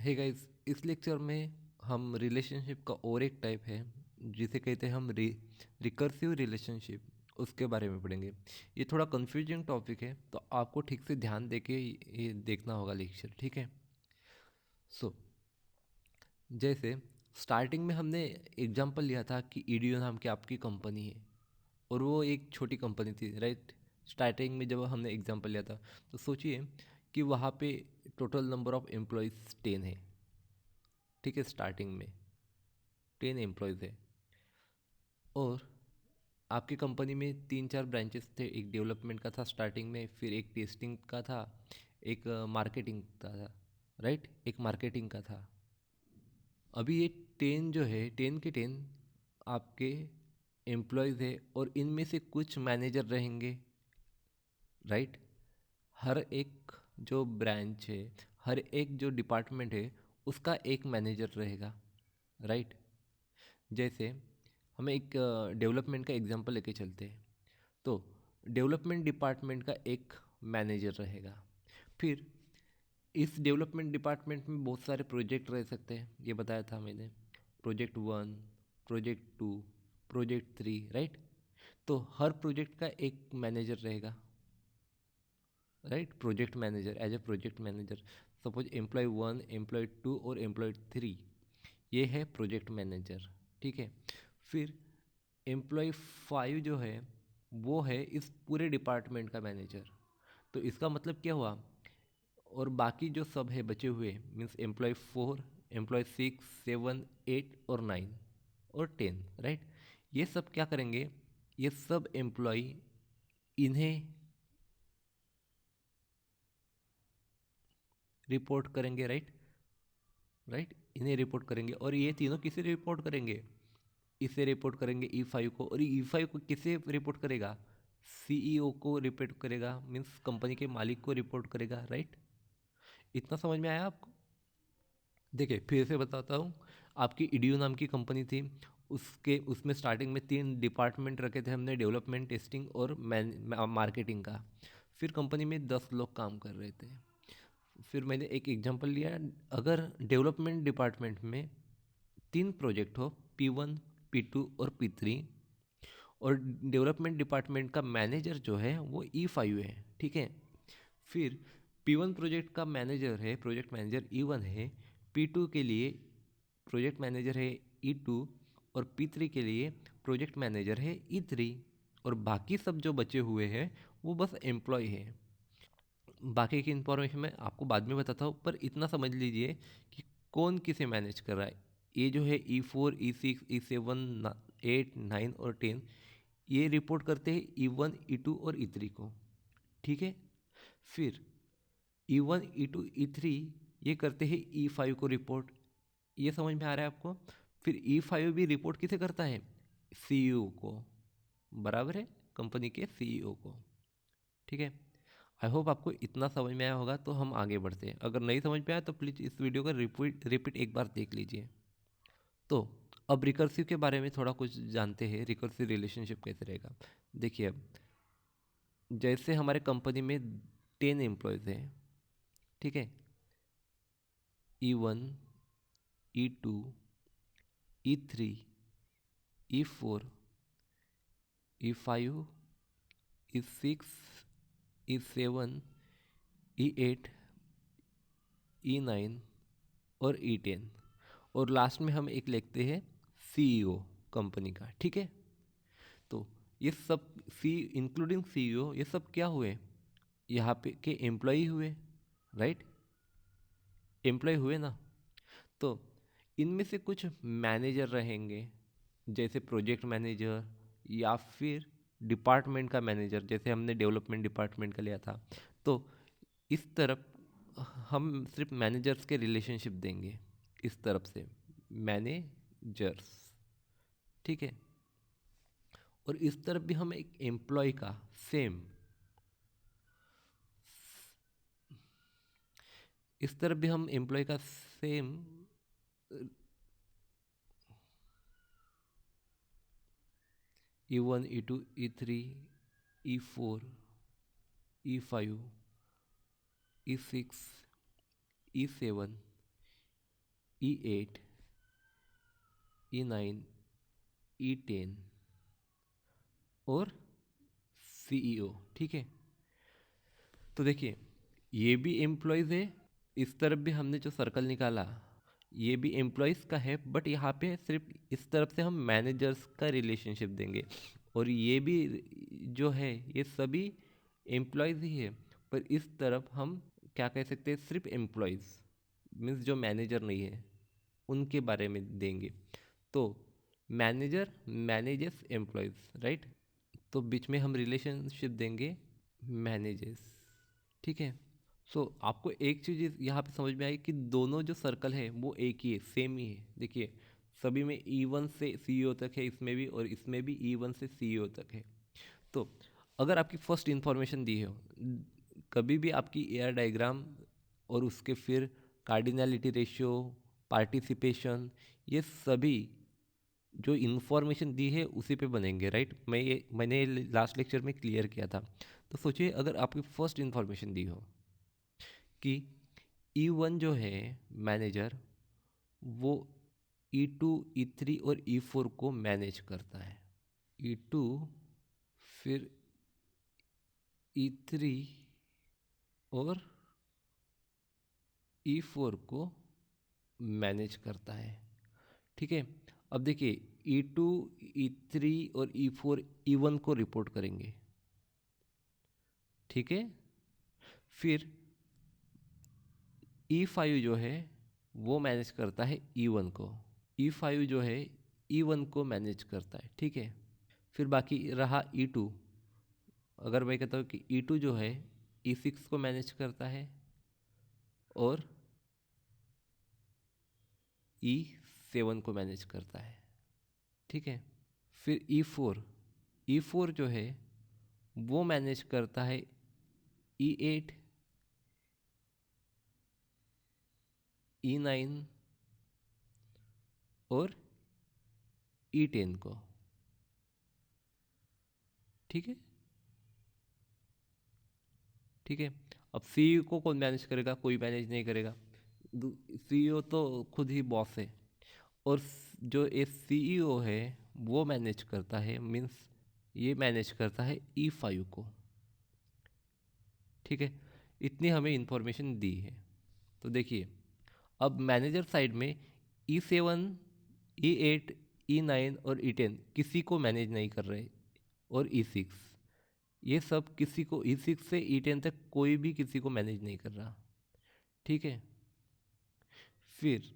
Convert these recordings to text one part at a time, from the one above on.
Hey guys, इस lecture में हम रिलेशनशिप का और एक टाइप है जिसे कहते हैं हम रिकर्सिव रिलेशनशिप, उसके बारे में पढ़ेंगे। ये थोड़ा कंफ्यूजिंग टॉपिक है, तो आपको ठीक से ध्यान देके ये देखना होगा लेक्चर, ठीक है। सो जैसे स्टार्टिंग में हमने एग्जांपल लिया था कि ईडियो नाम की आपकी कंपनी है और वो एक छोटी कंपनी थी, राइट। स्टार्टिंग में जब हमने एग्जांपल लिया था तो सोचिए कि वहाँ पे टोटल नंबर ऑफ एम्प्लॉयज़ 10 है, ठीक है। स्टार्टिंग में 10 एम्प्लॉयज़ है और आपकी कंपनी में 3-4 ब्रांचेस थे। एक डेवलपमेंट का था स्टार्टिंग में, फिर एक टेस्टिंग का था, एक मार्केटिंग का था, राइट। एक मार्केटिंग का था। अभी ये 10 जो है, 10 के 10 आपके एम्प्लॉयज़ है और इनमें से कुछ मैनेजर रहेंगे, राइट। हर एक जो ब्रांच है, हर एक जो डिपार्टमेंट है, उसका एक मैनेजर रहेगा, राइट। जैसे हमें एक डेवलपमेंट का एग्जांपल लेके चलते हैं। तो डेवलपमेंट डिपार्टमेंट का एक मैनेजर रहेगा। फिर इस डेवलपमेंट डिपार्टमेंट में बहुत सारे प्रोजेक्ट रह सकते हैं, ये बताया था मैंने। Project 1, project 2, project 3, right. तो हर प्रोजेक्ट का एक मैनेजर रहेगा, right. Project manager, as a project manager suppose employ 1, employ 2 और एम्प्लॉय 3, ये है प्रोजेक्ट मैनेजर, ठीक है। फिर एम्प्लॉय 5 जो है वो है इस पूरे डिपार्टमेंट का मैनेजर। तो इसका मतलब क्या हुआ, और बाकी जो सब है बचे हुए मीन्स एम्प्लॉय 4, एम्प्लॉय 6, 7, 8 और 9 और 10, राइट। ये सब क्या करेंगे, ये सब एम्प्लॉय इन्हें रिपोर्ट करेंगे, राइट। राइट, इन्हें रिपोर्ट करेंगे और ये तीनों किसे रिपोर्ट करेंगे, इसे रिपोर्ट करेंगे E5 को, और E5 को किसे रिपोर्ट करेगा, CEO को रिपोर्ट करेगा, मीन्स कंपनी के मालिक को रिपोर्ट करेगा, राइट। इतना समझ में आया आपको। देखिए फिर से बताता हूँ। आपकी ईडियो नाम की कंपनी थी, उसमें स्टार्टिंग में 3 डिपार्टमेंट रखे थे हमने, डेवलपमेंट, टेस्टिंग और मार्केटिंग का। फिर कंपनी में 10 लोग काम कर रहे थे। फिर मैंने एक एग्जांपल लिया, अगर डेवलपमेंट डिपार्टमेंट में 3 प्रोजेक्ट हो, P1, P2 और P3, और डेवलपमेंट डिपार्टमेंट का मैनेजर जो है वो E5 है, ठीक है। फिर P1 प्रोजेक्ट का मैनेजर है, प्रोजेक्ट मैनेजर E1 है। P2 के लिए प्रोजेक्ट मैनेजर है E2 और P3 के लिए प्रोजेक्ट मैनेजर है E3, और बाकी सब जो बचे हुए हैं वो बस एम्प्लॉय है। बाकी की इन्फॉर्मेशन मैं आपको बाद में बताता हूँ, पर इतना समझ लीजिए कि कौन किसे मैनेज कर रहा है। ये जो है E4, E6, E7, 8, 9 और 10, ये रिपोर्ट करते हैं E1, E2 और E3 को, ठीक है। फिर E1, E2, E3 ये करते हैं E5 को रिपोर्ट। ये समझ में आ रहा है आपको। फिर E5 भी रिपोर्ट किसे करता है, CEO को, बराबर है, कंपनी के CEO को, ठीक है। आई होप आपको इतना समझ में आया होगा। तो हम आगे बढ़ते हैं। अगर नहीं समझ में आया तो प्लीज़ इस वीडियो का रिपीट रिपीट एक बार देख लीजिए। तो अब रिकर्सिव के बारे में थोड़ा कुछ जानते हैं, रिकर्सिव रिलेशनशिप कैसे रहेगा। देखिए अब जैसे हमारे कंपनी में 10 एम्प्लॉयज़ हैं, ठीक है। E1, E2, E3, E4, E5, E6, E7, E8, E9 और E10, और लास्ट में हम एक लिखते हैं CEO कंपनी का, ठीक है। तो ये सब इंक्लूडिंग CEO, ये सब क्या हुए, यहाँ पे के एम्प्लॉय हुए, राइट। एम्प्लॉय हुए ना। तो इनमें से कुछ मैनेजर रहेंगे, जैसे प्रोजेक्ट मैनेजर या फिर डिपार्टमेंट का मैनेजर, जैसे हमने डेवलपमेंट डिपार्टमेंट का लिया था। तो इस तरफ हम सिर्फ मैनेजर्स के रिलेशनशिप देंगे, इस तरफ से मैनेजर्स, ठीक है। और इस तरफ भी हम एक एम्प्लॉय का सेम, इस तरफ भी हम एम्प्लॉय का same E1, E2, E3, E4, E5, E6, E7, E8, E9, E10 और CEO। ठीक है, तो देखिए ये भी एम्प्लॉयज़ है, इस तरफ भी हमने जो सर्कल निकाला ये भी एम्प्लॉयज़ का है, बट यहाँ पे सिर्फ इस तरफ से हम मैनेजर्स का रिलेशनशिप देंगे, और ये भी जो है ये सभी एम्प्लॉयज़ ही है, पर इस तरफ हम क्या कह सकते हैं, सिर्फ एम्प्लॉयज़ मीन्स जो मैनेजर नहीं है उनके बारे में देंगे। तो मैनेजर मैनेजेस एम्प्लॉयज़, राइट, तो बीच में हम रिलेशनशिप देंगे मैनेजेस। ठीक है, सो आपको एक चीज़ यहाँ पे समझ में आई कि दोनों जो सर्कल है वो एक ही है, सेम ही है। देखिए सभी में E1 से CEO तक है, इसमें भी और इसमें भी E1 से CEO तक है। तो अगर आपकी फर्स्ट इंफॉर्मेशन दी हो, कभी भी आपकी एआर डायग्राम और उसके फिर कार्डिनलिटी रेशियो, पार्टिसिपेशन, ये सभी जो इन्फॉर्मेशन दी है उसी पे बनेंगे, राइट। मैंने लास्ट लेक्चर में क्लियर किया था। तो सोचिए अगर आपकी फर्स्ट इन्फॉर्मेशन दी हो कि E1 जो है मैनेजर, वो E2, E3 और E4 को मैनेज करता है। E2 फिर E3 और E4 को मैनेज करता है। ठीक है, अब देखिए E2, E3 और E4 E1 को रिपोर्ट करेंगे। ठीक है, फिर E5 जो है वो मैनेज करता है E1 को, E5 जो है E1 को मैनेज करता है। ठीक है, फिर बाकी रहा E2। अगर मैं कहता हूँ कि E2 जो है E6 को मैनेज करता है और E7 को मैनेज करता है। ठीक है, फिर E4 जो है वो मैनेज करता है E8, E9 और E10 को। ठीक है, ठीक है, अब सीईओ को कौन मैनेज करेगा, कोई मैनेज नहीं करेगा, सीईओ तो खुद ही बॉस है। और जो एक सीईओ है वो मैनेज करता है, मीन्स ये मैनेज करता है E5 को। ठीक है, इतनी हमें इंफॉर्मेशन दी है। तो देखिए अब मैनेजर साइड में E7, E8, E9 और E10 किसी को मैनेज नहीं कर रहे, और E6 ये सब किसी को, E6 से E10 तक कोई भी किसी को मैनेज नहीं कर रहा। ठीक है, फिर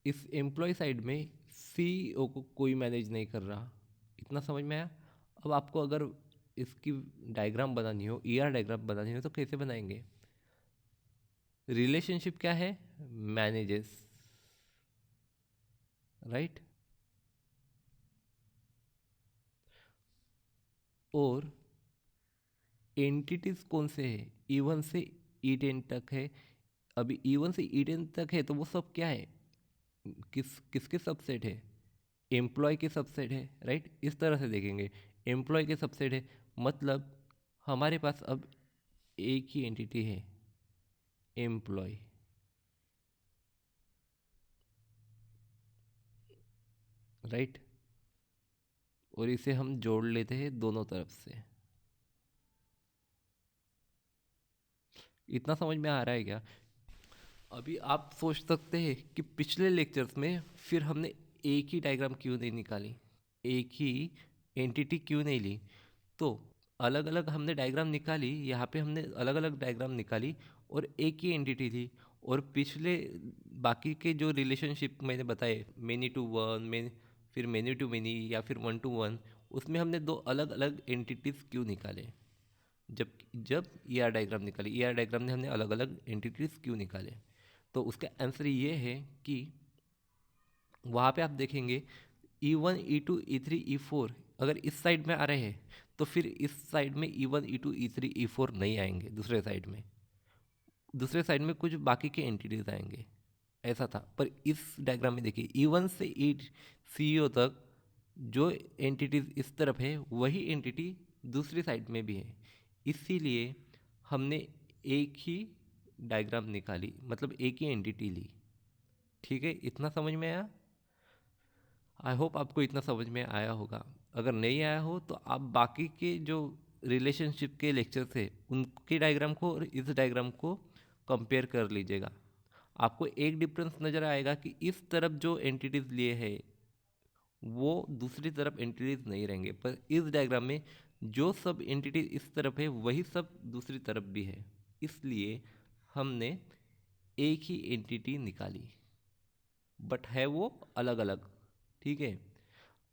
इस एम्प्लॉय साइड में सीईओ को कोई मैनेज नहीं कर रहा। इतना समझ में आया। अब आपको अगर इसकी डायग्राम बनानी हो, ईआर डायग्राम बनानी हो, तो कैसे बनाएंगे। रिलेशनशिप क्या है, मैनेजेस, राइट, और एंटिटीज कौन से है, E1 से E10 तक है। अभी E1 से E10 तक है तो वो सब क्या है, किसके सबसेट है, एम्प्लॉय के सबसेट है, राइट। इस तरह से देखेंगे, एम्प्लॉय के सबसेट है, मतलब हमारे पास अब एक ही एंटिटी है, एम्प्लॉय, राइट, और इसे हम जोड़ लेते हैं दोनों तरफ से। इतना समझ में आ रहा है क्या। अभी आप सोच सकते हैं कि पिछले लेक्चर्स में फिर हमने एक ही डायग्राम क्यों नहीं निकाली, एक ही एंटिटी क्यों नहीं ली। तो अलग अलग हमने डायग्राम निकाली, यहाँ पे हमने अलग अलग डायग्राम निकाली और एक ही एंटिटी थी। और पिछले बाकी के जो रिलेशनशिप मैंने बताए, मेनी टू वन, फिर मेनी टू मेनी या फिर वन टू वन, उसमें हमने दो अलग अलग एंटिटीज़ क्यों निकाले। जब जब ईआर डायग्राम निकाली, ईआर डायग्राम ने हमने अलग अलग एंटिटीज़ क्यों निकाले, तो उसका आंसर ये है कि वहाँ पे आप देखेंगे E1, E2, E3, E4 अगर इस साइड में आ रहे हैं तो फिर इस साइड में E1, E2, E3, E4 नहीं आएंगे। दूसरे साइड में कुछ बाकी के एंटिटीज आएंगे, ऐसा था। पर इस डायग्राम में देखिए E1 से CEO तक जो एंटिटीज इस तरफ है वही एंटिटी दूसरी साइड में भी है, इसीलिए हमने एक ही डायग्राम निकाली, मतलब एक ही एंटिटी ली। ठीक है, इतना समझ में आया? आई होप आपको इतना समझ में आया होगा। अगर नहीं आया हो तो आप बाकी के जो रिलेशनशिप के लेक्चर थे उनके डायग्राम को और इस डायग्राम को कंपेयर कर लीजिएगा। आपको एक डिफरेंस नज़र आएगा कि इस तरफ जो एंटिटीज लिए है वो दूसरी तरफ एंटिटीज नहीं रहेंगे, पर इस डायग्राम में जो सब एंटिटीज इस तरफ है वही सब दूसरी तरफ भी है, इसलिए हमने एक ही एंटिटी निकाली, बट है वो अलग अलग। ठीक है,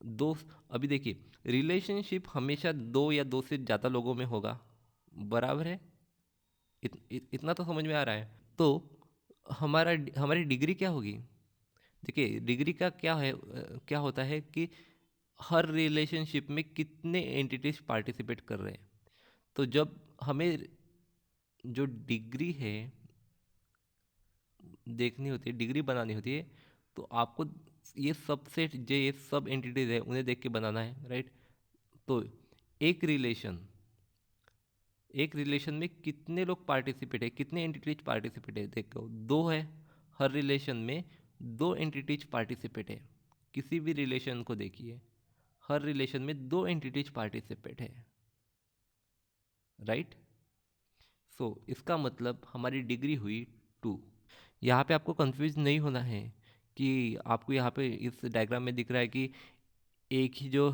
दो। अभी देखिए, रिलेशनशिप हमेशा दो या दो से ज़्यादा लोगों में होगा, बराबर है? इतना तो समझ में आ रहा है। तो हमारी डिग्री क्या होगी? देखिए, डिग्री का क्या है, क्या होता है कि हर रिलेशनशिप में कितने एंटिटीज पार्टिसिपेट कर रहे हैं। तो जब हमें जो डिग्री है देखनी होती है, डिग्री बनानी होती है, तो आपको ये सब सेट जो ये सब एंटिटीज है उन्हें देख के बनाना है, राइट? तो एक रिलेशन एक रिलेशन में कितने लोग पार्टिसिपेट है, कितने एंटिटीज पार्टिसिपेट है, देखो दो है। हर रिलेशन में दो एंटिटीज पार्टिसिपेट है। किसी भी रिलेशन को देखिए, हर रिलेशन में दो एंटिटीज पार्टिसिपेट है, राइट? सो इसका मतलब हमारी डिग्री हुई 2। यहाँ पे आपको कंफ्यूज नहीं होना है कि आपको यहाँ पे इस डायग्राम में दिख रहा है कि एक ही जो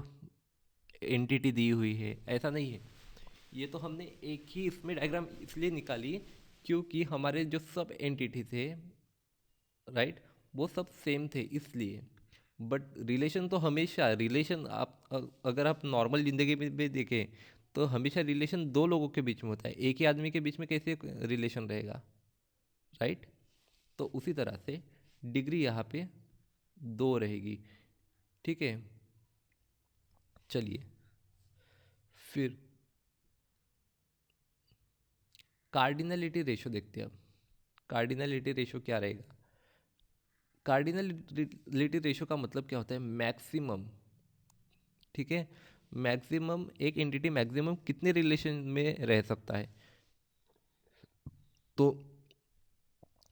एंटिटी दी हुई है, ऐसा नहीं है। ये तो हमने एक ही इसमें डायग्राम इसलिए निकाली क्योंकि हमारे जो सब एंटिटी थे, राइट, वो सब सेम थे इसलिए। बट रिलेशन तो हमेशा रिलेशन आप अगर आप नॉर्मल ज़िंदगी में भी देखें तो हमेशा रिलेशन दो लोगों के बीच में होता है, एक ही आदमी के बीच में कैसे रिलेशन रहेगा, राइट? तो उसी तरह से डिग्री यहाँ पे 2 रहेगी। ठीक है, चलिए फिर कार्डिनलिटी रेशो देखते हैं। अब कार्डिनलिटी रेशो क्या रहेगा? कार्डिनलिटी रेशो का मतलब क्या होता है? मैक्सिमम। ठीक है, मैक्सिमम एक एंटिटी मैक्सिमम कितने रिलेशन में रह सकता है। तो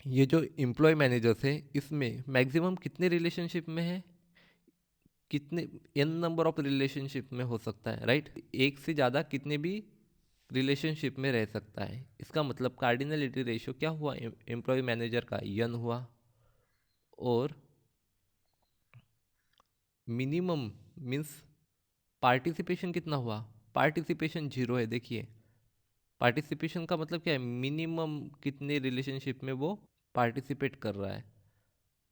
ये जो एम्प्लॉय मैनेजर्स है इसमें मैक्सिमम कितने रिलेशनशिप में है, कितने एन नंबर ऑफ रिलेशनशिप में हो सकता है, राइट? एक से ज़्यादा कितने भी रिलेशनशिप में रह सकता है। इसका मतलब कार्डिनलिटी रेशियो क्या हुआ? एम्प्लॉय मैनेजर का यन हुआ, और मिनिमम मीन्स पार्टिसिपेशन कितना हुआ? पार्टिसिपेशन 0 है। देखिए, पार्टिसिपेशन का मतलब क्या है? मिनिमम कितने रिलेशनशिप में वो पार्टिसिपेट कर रहा है।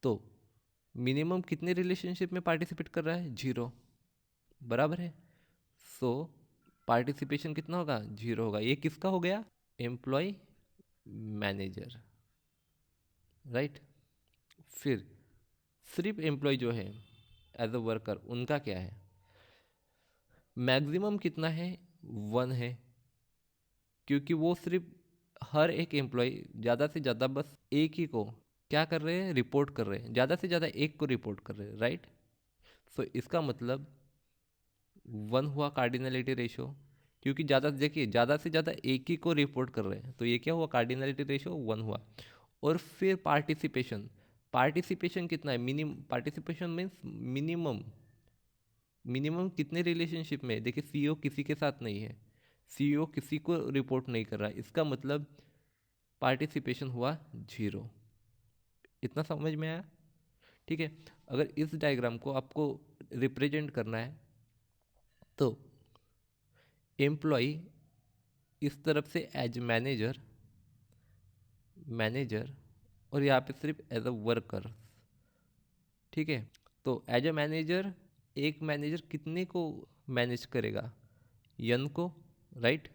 तो मिनिमम कितने रिलेशनशिप में पार्टिसिपेट कर रहा है? 0, बराबर है। सो पार्टिसिपेशन कितना होगा? 0 होगा। ये किसका हो गया? Employ manager, right? फिर सिर्फ एम्प्लॉय जो है एज अ वर्कर, उनका क्या है? मैक्सिमम कितना है? 1 है, क्योंकि वो सिर्फ हर एक एम्प्लॉय ज़्यादा से ज़्यादा बस एक ही को क्या कर रहे हैं? रिपोर्ट कर रहे हैं, ज़्यादा से ज़्यादा एक को रिपोर्ट कर रहे हैं, राइट? सो इसका मतलब 1 हुआ कार्डिनलिटी रेशो, क्योंकि ज़्यादा, देखिए, ज़्यादा से ज़्यादा एक ही को रिपोर्ट कर रहे हैं, तो ये क्या हुआ? कार्डिनलिटी रेशो 1 हुआ। और फिर पार्टिसिपेशन, पार्टिसिपेशन कितना है? Participation means minimum. मिनिमम कितने रिलेशनशिप में? देखिए, सीईओ किसी के साथ नहीं है, सीईओ किसी को रिपोर्ट नहीं कर रहा है, इसका मतलब पार्टिसिपेशन हुआ 0। इतना समझ में आया? ठीक है, अगर इस डायग्राम को आपको रिप्रेजेंट करना है तो एम्प्लॉय इस तरफ से एज मैनेजर, मैनेजर, और यहाँ पे सिर्फ एज अ वर्कर। ठीक है, तो एज अ मैनेजर एक मैनेजर कितने को मैनेज करेगा? यन को, राइट?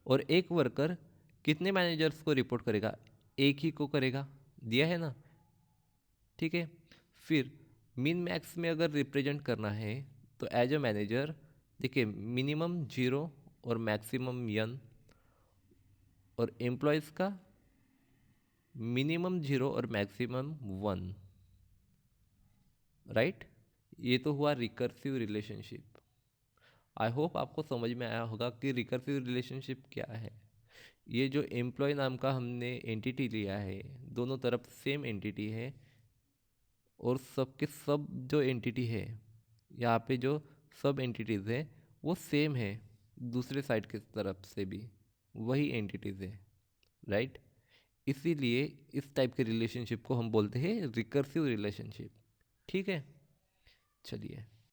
और एक वर्कर कितने मैनेजर्स को रिपोर्ट करेगा? एक ही को करेगा, दिया है ना? ठीक है, फिर मिन मैक्स में अगर रिप्रेजेंट करना है तो एज अ मैनेजर देखिए, मिनिमम 0 और मैक्सिमम यन, और एम्प्लॉयज़ का मिनिमम 0 और मैक्सिमम 1, राइट? ये तो हुआ रिकर्सिव रिलेशनशिप। आई होप आपको समझ में आया होगा कि रिकर्सिव रिलेशनशिप क्या है। ये जो एम्प्लॉय नाम का हमने एंटिटी लिया है, दोनों तरफ सेम एंटिटी है, और सबके सब जो एंटिटी है, यहाँ पे जो सब एंटिटीज़ है वो सेम है, दूसरे साइड की तरफ से भी वही एंटिटीज़ है, राइट। इसीलिए इस टाइप के रिलेशनशिप को हम बोलते हैं रिकर्सिव रिलेशनशिप। ठीक है, चलिए।